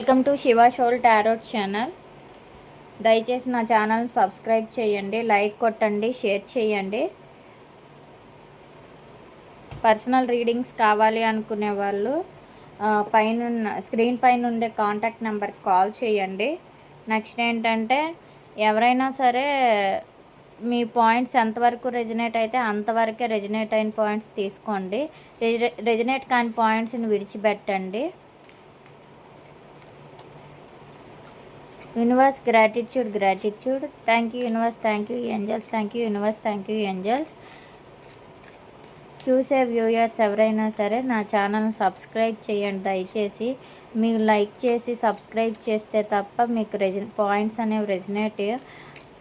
Welcome to Shiva shawl tarot channel. దయచేసి నా channel subscribe చేయండి, లైక్ కొట్టండి, షేర్ చేయండి. పర్సనల్ రీడింగ్స్ కావాలి అనుకునే వాళ్ళు స్క్రీన్ పైన ఉండే కాంటాక్ట్ నెంబర్కి కాల్ చేయండి. నెక్స్ట్ ఏంటంటే ఎవరైనా సరే మీ పాయింట్స్ ఎంతవరకు రెజినేట్ అయితే అంతవరకే రెజినేట్ అయిన పాయింట్స్ తీసుకోండి. రెజినేట్ కాని పాయింట్స్ని విడిచిపెట్టండి. Universe gratitude. Thank you universe, thank you angels, thank you universe, thank you angels. చూసే వ్యూయర్స్ ఎవరైనా సరే నా ఛానల్ని సబ్స్క్రైబ్ చేయండి దయచేసి. మీరు లైక్ చేసి సబ్స్క్రైబ్ చేస్తే తప్ప మీకు పాయింట్స్ అనేవి రెజినేట్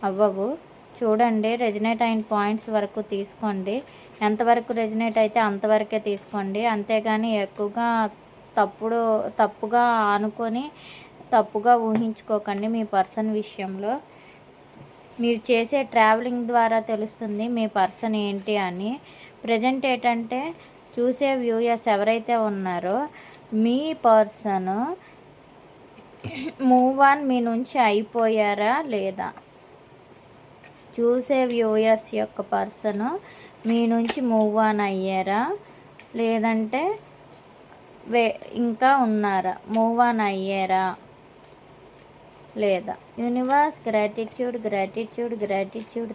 అవ్వవు. చూడండి, రెజినేట్ అయిన పాయింట్స్ వరకు తీసుకోండి. ఎంతవరకు రెజినేట్ అయితే అంతవరకే తీసుకోండి. అంతేగాని ఎక్కువగా తప్పుగా అనుకొని తప్పుగా ఊహించుకోకండి. మీ పర్సన్ విషయంలో మీరు చేసే ట్రావెలింగ్ ద్వారా తెలుస్తుంది మీ పర్సన్ ఏంటి అని. ప్రజెంట్ ఏంటంటే చూసే వ్యూయర్స్ ఎవరైతే ఉన్నారో మీ పర్సన్ మూవ్ ఆన్ మీ నుంచి అయిపోయారా లేదా, చూసే వ్యూయర్స్ యొక్క పర్సన్ మీ నుంచి మూవ్ ఆన్ అయ్యారా లేదంటే ఇంకా ఉన్నారా, మూవ్ ఆన్ అయ్యారా లేదా. Universe gratitude.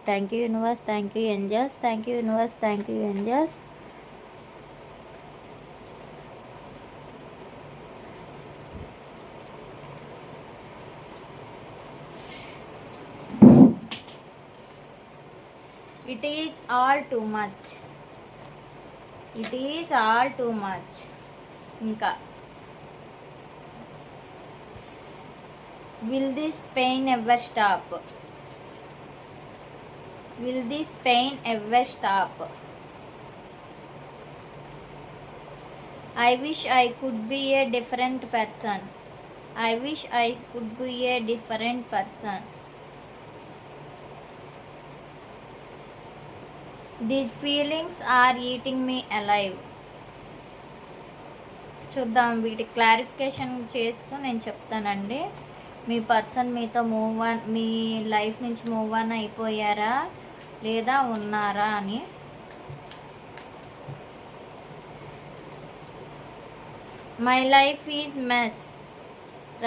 Thank you universe, thank you angels, thank you universe, thank you angels. It is all too much. ఇంకా will this pain ever stop? I wish I could be a different person. These feelings are eating me alive. చూద్దాం, వీటి clarification చేస్తూ నేను చెప్తానండి. మీ person మీతో మీ life నుంచి move on అయిపోయారా లేదా ఉన్నారా అని. My life is mess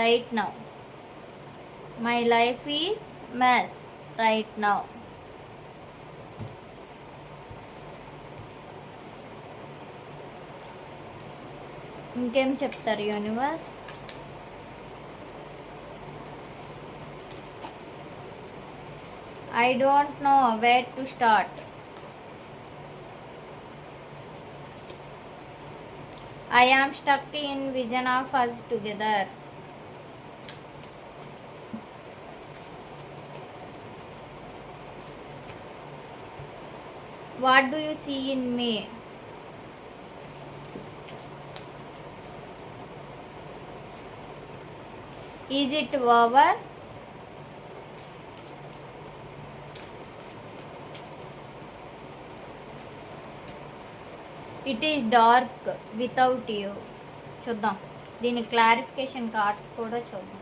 right now. ఇంకేం చెప్తారు universe? I don't know where to start. I am stuck in vision of us together. What do you see in me? Is it over? It is dark without you. చూద్దాం, దీని clarification cards కూడా చూద్దాం.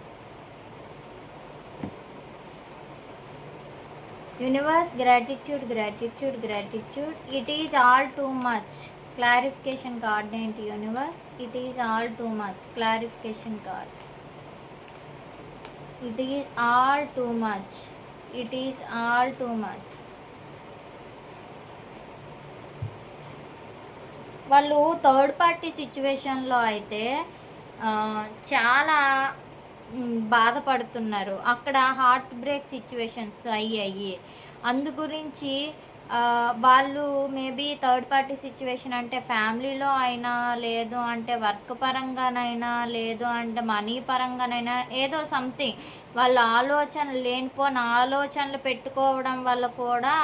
Universe gratitude. It is all too much. Clarification card ఏంటి universe? It is all too much. Clarification card. It is all too much. వాళ్ళు third party సిచ్యువేషన్లో అయితే చాలా బాధపడుతున్నారు. అక్కడ హార్ట్ బ్రేక్ సిచ్యువేషన్స్ అయ్యాయి. అందు గురించి వాళ్ళు మేబీ థర్డ్ పార్టీ సిచ్యువేషన్ అంటే ఫ్యామిలీలో అయినా, లేదు అంటే వర్క్ పరంగానైనా, లేదు అంటే మనీ పరంగానైనా, ఏదో సంథింగ్ వాళ్ళ లేనిపోయిన ఆలోచనలు పెట్టుకోవడం వల్ల కూడా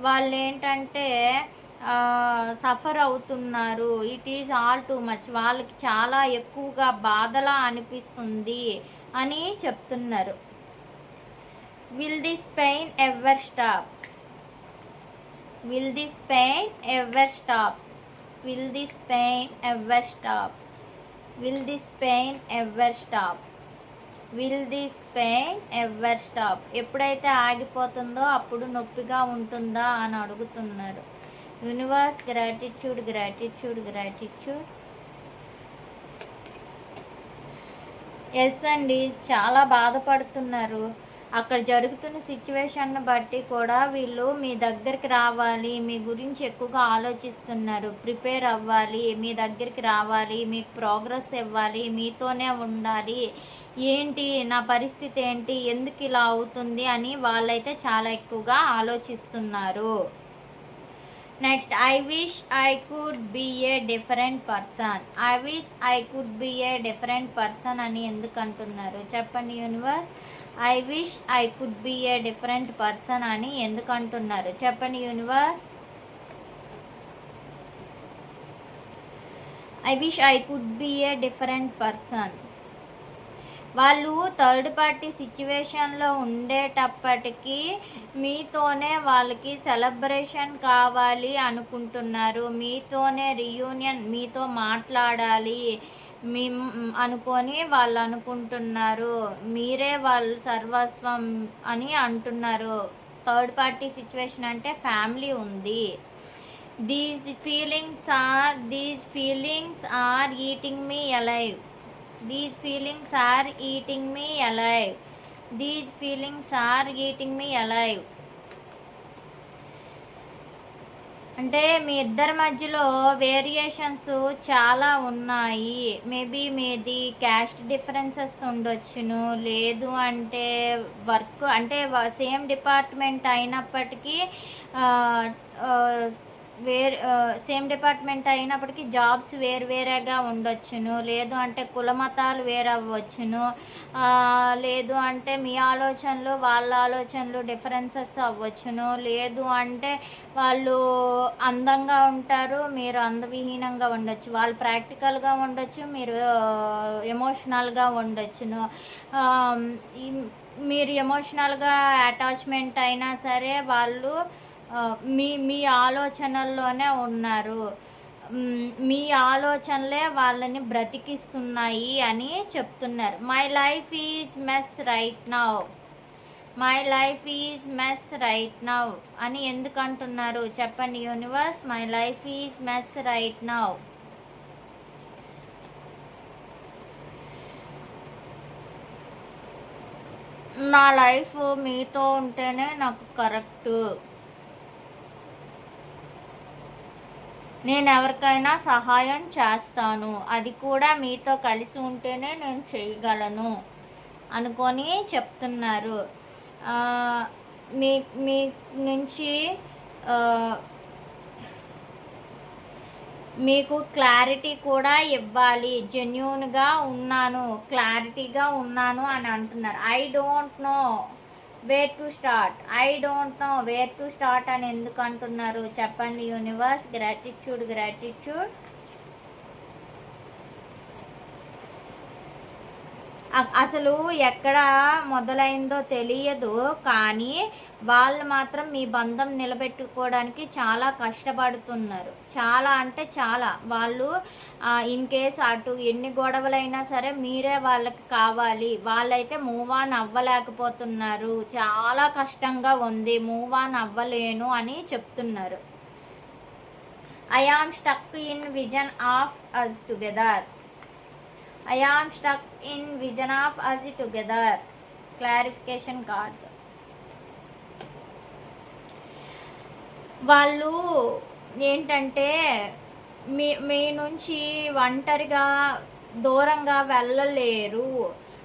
వాళ్ళు ఏంటంటే సఫర్ అవుతున్నారు. It is all too much. వాళ్ళకి చాలా ఎక్కువగా బాధలా అనిపిస్తుంది అని చెప్తున్నారు. Will this pain ever stop? Will this pain ever stop? Will this pain ever stop? ఎప్పుడైతే ఆగిపోతుందో అప్పుడు నొప్పిగా ఉంటుందా అని అడుగుతున్నారు. Universe, gratitude, gratitude, gratitude. Yes అండి, చాలా బాధపడుతున్నారు. అక్కడ జరుగుతున్న సిచ్యువేషన్‌ని బట్టి కూడా వీళ్ళు మీ దగ్గరికి రావాలి, మీ గురించి ఎక్కువగా ఆలోచిస్తున్నారు. ప్రిపేర్ అవ్వాలి, మీ దగ్గరికి రావాలి, మీకు ప్రోగ్రెస్ ఇవ్వాలి, మీతోనే ఉండాలి. ఏంటి నా పరిస్థితి ఏంటి? ఎందుకు ఇలా అవుతుంది అని వాళ్ళైతే చాలా ఎక్కువగా ఆలోచిస్తున్నారు. Next, I wish I could be a different person. I wish I could be a different person అని ఎందుకు అంటున్నారు చెప్పండి universe. I wish I could be a different person అని ఎందుకు అంటున్నారు చెప్పండి universe. I wish I could be a different person. వాళ్ళు third party సిచ్యువేషన్లో ఉండేటప్పటికీ మీతోనే వాళ్ళకి సెలబ్రేషన్ కావాలి అనుకుంటున్నారు. మీతోనే రీయూనియన్, మీతో మాట్లాడాలి మీ అనుకొని వాళ్ళు అనుకుంటున్నారు. మీరే వాళ్ళు సర్వస్వం అని అంటున్నారు. థర్డ్ పార్టీ సిచ్యువేషన్ అంటే ఫ్యామిలీ ఉంది. These feelings are eating me alive. These feelings are eating me alive. These feelings are eating me alive. అంటే మీ ఇద్దరి మధ్యలో వేరియేషన్స్ చాలా ఉన్నాయి. మేబీ మీది క్యాస్ట్ డిఫరెన్సెస్ ఉండొచ్చును, లేదు అంటే వర్క్ అంటే సేమ్ డిపార్ట్మెంట్ అయినప్పటికీ సేమ్ డిపార్ట్మెంట్ అయినప్పటికీ జాబ్స్ వేరువేరేగా ఉండొచ్చును, లేదు అంటే కులమతాలు వేరవ్వచ్చును, లేదు అంటే మీ ఆలోచనలు వాళ్ళ ఆలోచనలు డిఫరెన్సెస్ అవ్వచ్చును, లేదు అంటే వాళ్ళు అందంగా ఉంటారు, మీరు అందవిహీనంగా ఉండొచ్చు, వాళ్ళు ప్రాక్టికల్గా ఉండొచ్చు, మీరు ఎమోషనల్గా ఉండొచ్చును. మీరు ఎమోషనల్గా అటాచ్మెంట్ అయినా సరే వాళ్ళు మీ ఆలోచనల్లోనే ఉన్నారు. మీ ఆలోచనలే వాళ్ళని బ్రతికిస్తున్నాయి అని చెప్తున్నారు. My life is mess right now. My life is mess right now అని ఎందుకు అంటున్నారు చెప్పండి universe. My life is mess right now. నా లైఫ్ మీతో ఉంటేనే నాకు కరెక్టు. నేను ఎవరికైనా సహాయం చేస్తాను, అది కూడా మీతో కలిసి ఉంటేనే నేను చేయగలను అనుకొని చెప్తున్నారు. మీ మీ నుంచి మీకు క్లారిటీ కూడా ఇవ్వాలి. జెన్యూన్గా ఉన్నాను, క్లారిటీగా ఉన్నాను అని అంటున్నారు. I don't know where to start. I don't know where to start అని ఎందుకు అంటున్నారు చెప్పండి యూనివర్స్. Gratitude, gratitude. అసలు ఎక్కడ మొదలైందో తెలియదు, కానీ వాళ్ళు మాత్రం మీ బంధం నిలబెట్టుకోవడానికి చాలా కష్టపడుతున్నారు. చాలా అంటే చాలా. వాళ్ళు ఇన్ కేస్ అటు ఎన్ని గొడవలైనా సరే మీరే వాళ్ళకి కావాలి. వాళ్ళైతే మూవ్ ఆన్ అవ్వలేకపోతున్నారు. చాలా కష్టంగా ఉంది, మూవ్ ఆన్ అవ్వలేను అని చెప్తున్నారు. I am stuck in vision of us together. I am stuck in vision of us together. Clarification card. వాళ్ళు ఏంటంటే మీ నుంచి ఒంటరిగా దూరంగా వెళ్ళలేరు.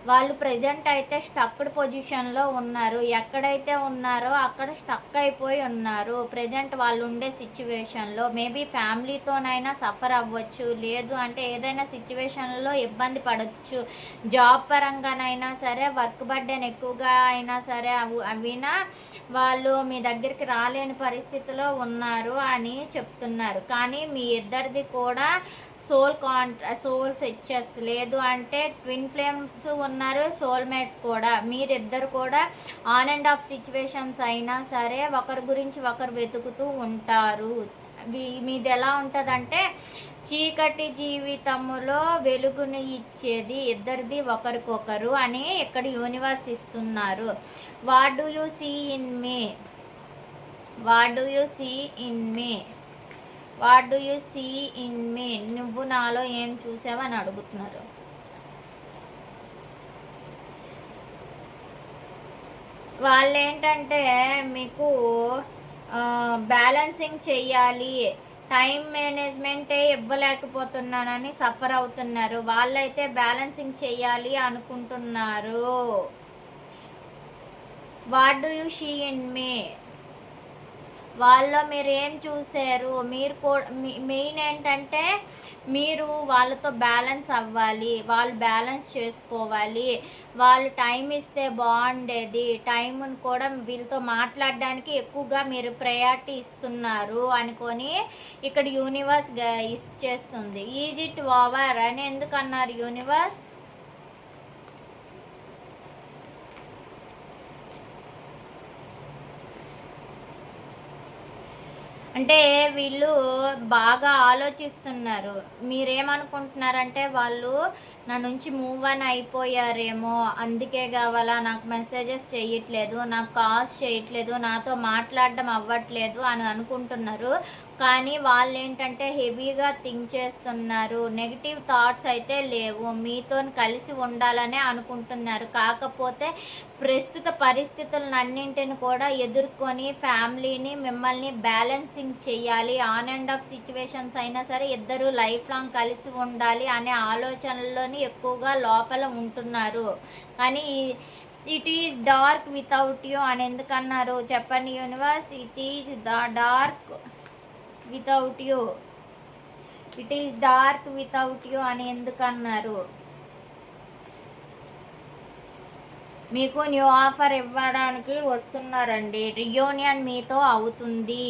వాళ్ళు ప్రజెంట్ అయితే స్టక్డ్ పొజిషన్లో ఉన్నారు. ఎక్కడైతే ఉన్నారో అక్కడ స్టక్ అయిపోయి ఉన్నారు ప్రజెంట్ వాళ్ళు ఉండే సిచ్యువేషన్లో. మేబీ ఫ్యామిలీతోనైనా సఫర్ అవ్వచ్చు, లేదు అంటే ఏదైనా సిచ్యువేషన్లో ఇబ్బంది పడవచ్చు. జాబ్ పరంగానైనా సరే, వర్క్ బర్డెన్ ఎక్కువగా అయినా సరే అవినా వాళ్ళు మీ దగ్గరికి రాలేని పరిస్థితిలో ఉన్నారు అని చెప్తున్నారు. కానీ మీ ఇద్దరిది కూడా సోల్స్ హెచ్ఎస్, లేదు అంటే ట్విన్ ఫ్లేమ్స్ ఉన్నారు, సోల్మేట్స్ కూడా. మీరిద్దరు కూడా ఆన్ అండ్ ఆఫ్ సిచ్యువేషన్స్ అయినా సరే ఒకరి గురించి ఒకరు వెతుకుతూ ఉంటారు. మీది ఎలా ఉంటుందంటే చీకటి జీవితములో వెలుగుని ఇచ్చేది ఇద్దరిది ఒకరికొకరు అని ఇక్కడ యూనివర్స్ ఇస్తున్నారు. What do you see in me, what do you see in me, what do you see in me, నువ్వు నాలో ఏం చూసావని అడుగుతున్నారు. వాళ్ళు ఏంటంటే మీకు బ్యాలెన్సింగ్ చెయ్యాలి, టైం మేనేజ్మెంటే ఇవ్వలేకపోతున్నానని సఫర్ అవుతున్నారు. వాళ్ళైతే బ్యాలెన్సింగ్ చెయ్యాలి అనుకుంటున్నారు. What do you see in me, వాళ్ళలో మీరు ఏం చూసారు, మీరు మెయిన్ ఏంటంటే మీరు వాళ్ళతో బ్యాలెన్స్ అవ్వాలి, వాళ్ళు బ్యాలెన్స్ చేసుకోవాలి, వాళ్ళు టైం ఇస్తే బాగుండేది, టైంను కూడా వీళ్ళతో మాట్లాడడానికి ఎక్కువగా మీరు ప్రయారిటీ ఇస్తున్నారు అనుకొని ఇక్కడ యూనివర్స్ ఇచ్చేస్తుంది. ఈజ్ ఇట్ ఓవర్ అని ఎందుకు అన్నారు యూనివర్స్? అంటే వీళ్ళు బాగా ఆలోచిస్తున్నారు. మీరేమనుకుంటున్నారంటే వాళ్ళు నా నుంచి మూవ్ ఆన్ అయిపోయారేమో, అందుకే కావాలా నాకు మెసేజెస్ చేయట్లేదు, నాకు కాల్స్ చేయట్లేదు, నాతో మాట్లాడడం అవ్వట్లేదు అని అనుకుంటున్నారు. కానీ వాళ్ళు ఏంటంటే హెవీగా థింక్ చేస్తున్నారు. నెగిటివ్ థాట్స్ అయితే లేవు, మీతో కలిసి ఉండాలనే అనుకుంటున్నారు. కాకపోతే ప్రస్తుత పరిస్థితులన్నింటిని కూడా ఎదుర్కొని ఫ్యామిలీని మిమ్మల్ని బ్యాలెన్సింగ్ చేయాలి, ఆన్ అండ్ ఆఫ్ సిచ్యువేషన్స్ అయినా సరే ఇద్దరు లైఫ్ లాంగ్ కలిసి ఉండాలి అనే ఆలోచనల్లోని ఎక్కువగా లోపల ఉంటున్నారు. కానీ it is dark without you అని ఎందుకన్నారు చెప్పండి universe? It is dark without you, it is dark without you అని ఎందుకన్నారు? మీకు న్యూ ఆఫర్ ఇవ్వడానికి వస్తున్నారండి. రియూనియన్ మీతో అవుతుంది,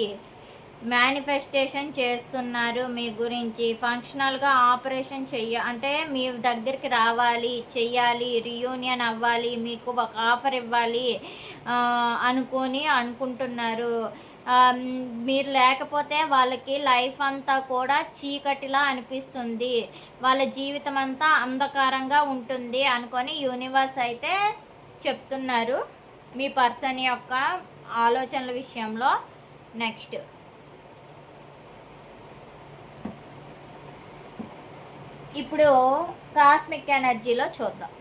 మేనిఫెస్టేషన్ చేస్తున్నారు మీ గురించి. ఫంక్షనల్గా ఆపరేషన్ అంటే మీ దగ్గరికి రావాలి, చెయ్యాలి, రియూనియన్ అవ్వాలి, మీకు ఒక ఆఫర్ ఇవ్వాలి అనుకుంటున్నారు. మీరు లేకపోతే వాళ్ళకి లైఫ్ అంతా కూడా చీకటిలా అనిపిస్తుంది, వాళ్ళ జీవితం అంతా అంధకారంగా ఉంటుంది అనుకొని యూనివర్స్ అయితే చెప్తున్నారు మీ పర్సన్ యొక్క ఆలోచనల విషయంలో. నెక్స్ట్ ఇప్పుడు కాస్మిక్ ఎనర్జీలో చూద్దాం.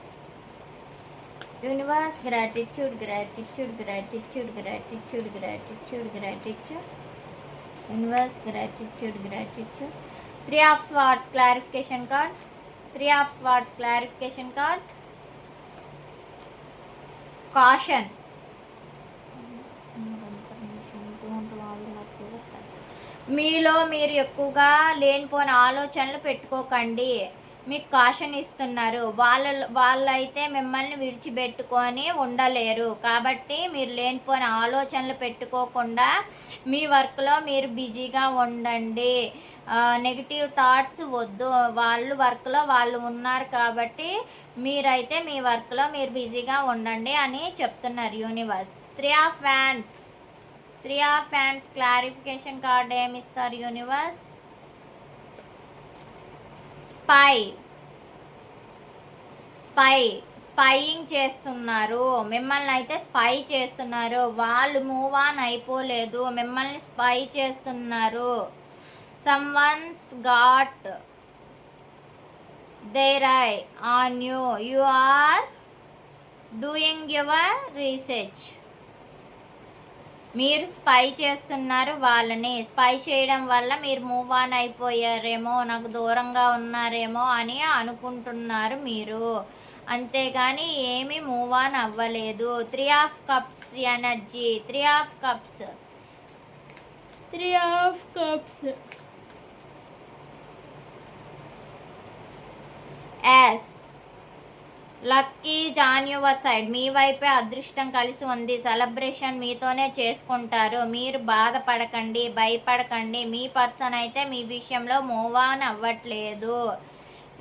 Universe gratitude, gratitude, gratitude, gratitude, gratitude, gratitude, universe gratitude, gratitude. 3 of Swords clarification card, 3 of Swords clarification card. Caution, మీలో మీరు ఎక్కువగా లేనిపోయిన ఆలోచనలు పెట్టుకోకండి, మీకు కాషన్ ఇస్తున్నారు. వాళ్ళైతే మిమ్మల్ని విడిచిపెట్టుకొని ఉండలేరు. కాబట్టి మీరు లేనిపోయిన ఆలోచనలు పెట్టుకోకుండా మీ వర్క్లో మీరు బిజీగా ఉండండి. నెగిటివ్ థాట్స్ వద్దు, వాళ్ళు వర్క్లో వాళ్ళు ఉన్నారు కాబట్టి మీరైతే మీ వర్క్లో మీరు బిజీగా ఉండండి అని చెప్తున్నారు universe. 3 of Wands, 3 of Wands clarification card ఏమి ఇస్తారు యూనివర్స్? స్పైయింగ్ చేస్తున్నారు, మిమ్మల్ని అయితే స్పై చేస్తున్నారు. వాళ్ళు మూవ్ ఆన్ అయిపోలేదు, మిమ్మల్ని స్పై చేస్తున్నారు. Someone's got their eye on you, you are doing your research. మీరు స్పై చేస్తున్నారు వాళ్ళని. స్పై చేయడం వల్ల మీరు మూవ్ ఆన్ అయిపోయారేమో, నాకు దూరంగా ఉన్నారేమో అని అనుకుంటున్నారు మీరు, అంతేగాని ఏమీ మూవ్ ఆన్ అవ్వలేదు. 3 of Cups energy, 3 of Cups, 3 of Cups. Yes, lucky on your side, మీ వైపే అదృష్టం కలిసి ఉంది. సెలబ్రేషన్ మీతోనే చేసుకుంటారు. మీరు బాధపడకండి, భయపడకండి. మీ పర్సన్ అయితే మీ విషయంలో మూవ్ ఆన్ అవ్వట్లేదు.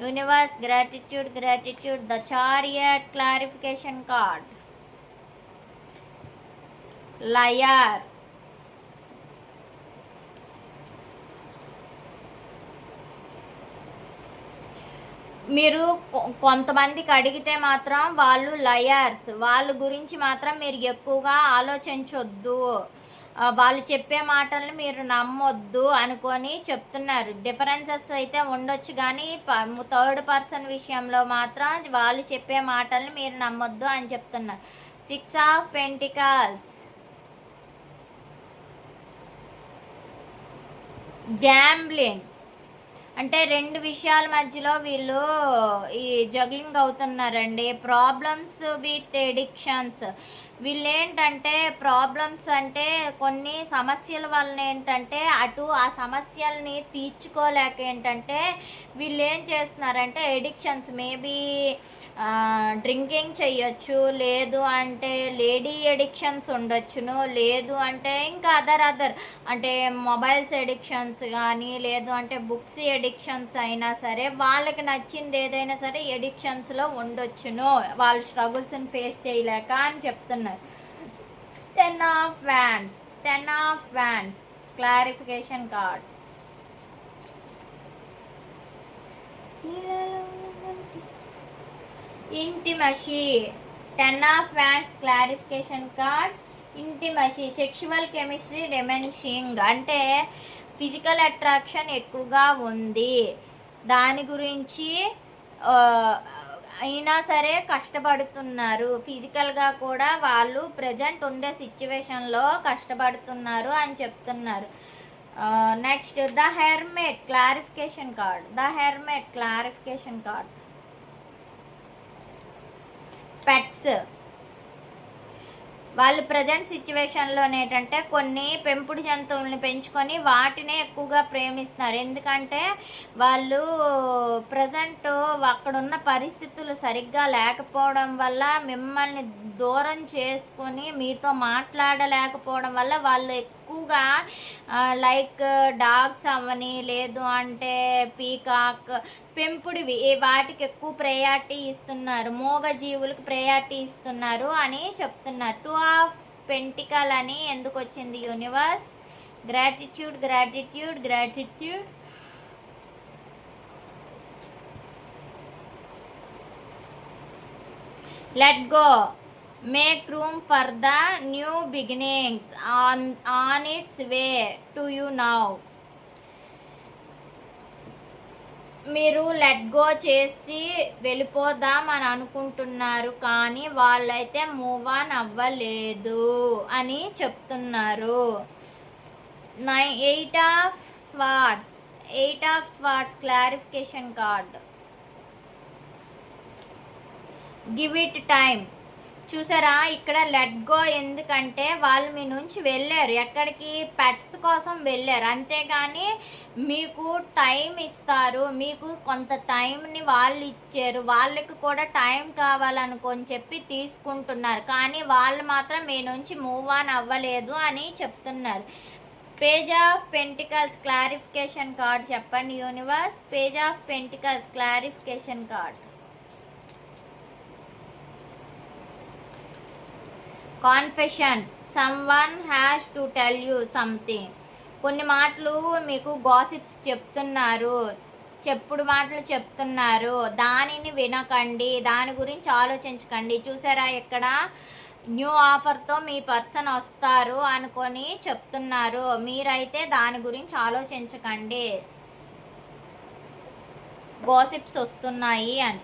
Universe gratitude, gratitude. The chariot clarification card. Liar, మీరు కొంతమందికి అడిగితే మాత్రం వాళ్ళు లయర్స్, వాళ్ళ గురించి మాత్రం మీరు ఎక్కువగా ఆలోచించొద్దు, వాళ్ళు చెప్పే మాటల్ని మీరు నమ్మొద్దు అనుకొని చెప్తున్నారు. డిఫరెన్సెస్ అయితే ఉండొచ్చు కానీ థర్డ్ పర్సన్ విషయంలో మాత్రం వాళ్ళు చెప్పే మాటల్ని మీరు నమ్మొద్దు అని చెప్తున్నారు. 6 ఆఫ్ పెంటికల్స్, గ్యాంబ్లింగ్ అంటే రెండు విషయాల మధ్యలో వీళ్ళు ఈ జగ్లింగ్ అవుతున్నారండి. Problems with addictions. వీళ్ళు ఏంటంటే ప్రాబ్లమ్స్ అంటే కొన్ని సమస్యల వలన ఏంటంటే అటు ఆ సమస్యల్ని తీర్చుకోలేక ఏంటంటే వీళ్ళు ఏం చేస్తున్నారంటే ఎడిక్షన్స్, మేబీ డ్రింకింగ్ చెయ్యొచ్చు, లేదు అంటే లేడీ ఎడిక్షన్స్ ఉండొచ్చును, లేదు అంటే ఇంకా అదర్ అంటే మొబైల్స్ ఎడిక్షన్స్ కానీ, లేదు అంటే బుక్స్ ఎడిక్షన్స్ అయినా సరే వాళ్ళకి నచ్చింది ఏదైనా సరే ఎడిక్షన్స్లో ఉండొచ్చును, వాళ్ళ స్ట్రగుల్స్ని ఫేస్ చేయలేక అని చెప్తున్నారు. 10 of wands, 10 of wands clarification card. Intimacy, 10 of wands clarification card. Intimacy, sexual chemistry romancing అంటే ఫిజికల్ అట్రాక్షన్ ఎక్కువగా ఉంది, దాని గురించి అయినా సరే కష్టపడుతున్నారు, ఫిజికల్గా కూడా వాళ్ళు ప్రజెంట్ ఉండే సిచ్యువేషన్లో కష్టపడుతున్నారు అని చెప్తున్నారు. Next the hermit clarification card. The hermit clarification card. Pets, వాళ్ళు ప్రజెంట్ సిచ్యువేషన్లో ఏంటంటే కొన్ని పెంపుడు జంతువుల్ని పెంచుకొని వాటినే ఎక్కువగా ప్రేమిస్తున్నారు. ఎందుకంటే వాళ్ళు ప్రజెంట్ అక్కడున్న పరిస్థితులు సరిగ్గా లేకపోవడం వల్ల మిమ్మల్ని దూరం చేసుకొని మీతో మాట్లాడలేకపోవడం వల్ల వాళ్ళు ఎక్కువగా లైక్ డాగ్స్ అవని, లేదు అంటే పీకాక్, పెంపుడివి వాటికి ఎక్కువ ప్రయారిటీ ఇస్తున్నారు, మూగ జీవులకు ప్రయారిటీ ఇస్తున్నారు అని చెప్తున్నారు. 2 ఆఫ్ పెంటికల్ అని ఎందుకు వచ్చింది universe? Gratitude, gratitude, gratitude. Let go, make room for the new beginnings on it's way to you now. మీరు లెట్ గో చేసి వెళ్ళిపోదాం అని అనుకుంటున్నారు కానీ వాళ్ళైతే మూవ్ ఆన్ అవ్వలేదు అని చెప్తున్నారు. 8 of swords, 8 of swords clarification card. Give it time. చూసారా ఇక్కడ లెట్ గో ఎందుకంటే వాళ్ళు మీ నుంచి వెళ్ళారు, ఎక్కడికి? పెట్స్ కోసం వెళ్ళారు, అంతేగాని మీకు టైం ఇస్తారు, మీకు కొంత టైంని వాళ్ళు ఇచ్చారు, వాళ్ళకి కూడా టైం కావాలనుకొని చెప్పి తీసుకుంటున్నారు కానీ వాళ్ళు మాత్రం మీ నుంచి మూవ్ ఆన్ అవ్వలేదు అని చెప్తున్నారు. Page of pentacles clarification card చెప్పండి universe. Page of pentacles clarification card. Confession, someone has to tell you something. కొన్ని మాటలు మీకు గాసిప్స్ చెప్తున్నారు, చెప్పుడు మాటలు చెప్తున్నారు, దానిని వినకండి, దాని గురించి ఆలోచించకండి. చూసారా ఇక్కడ న్యూ ఆఫర్తో మీ పర్సన్ వస్తారు అనుకొని చెప్తున్నారు, మీరైతే దాని గురించి ఆలోచించకండి, గాసిప్స్ వస్తున్నాయి అని.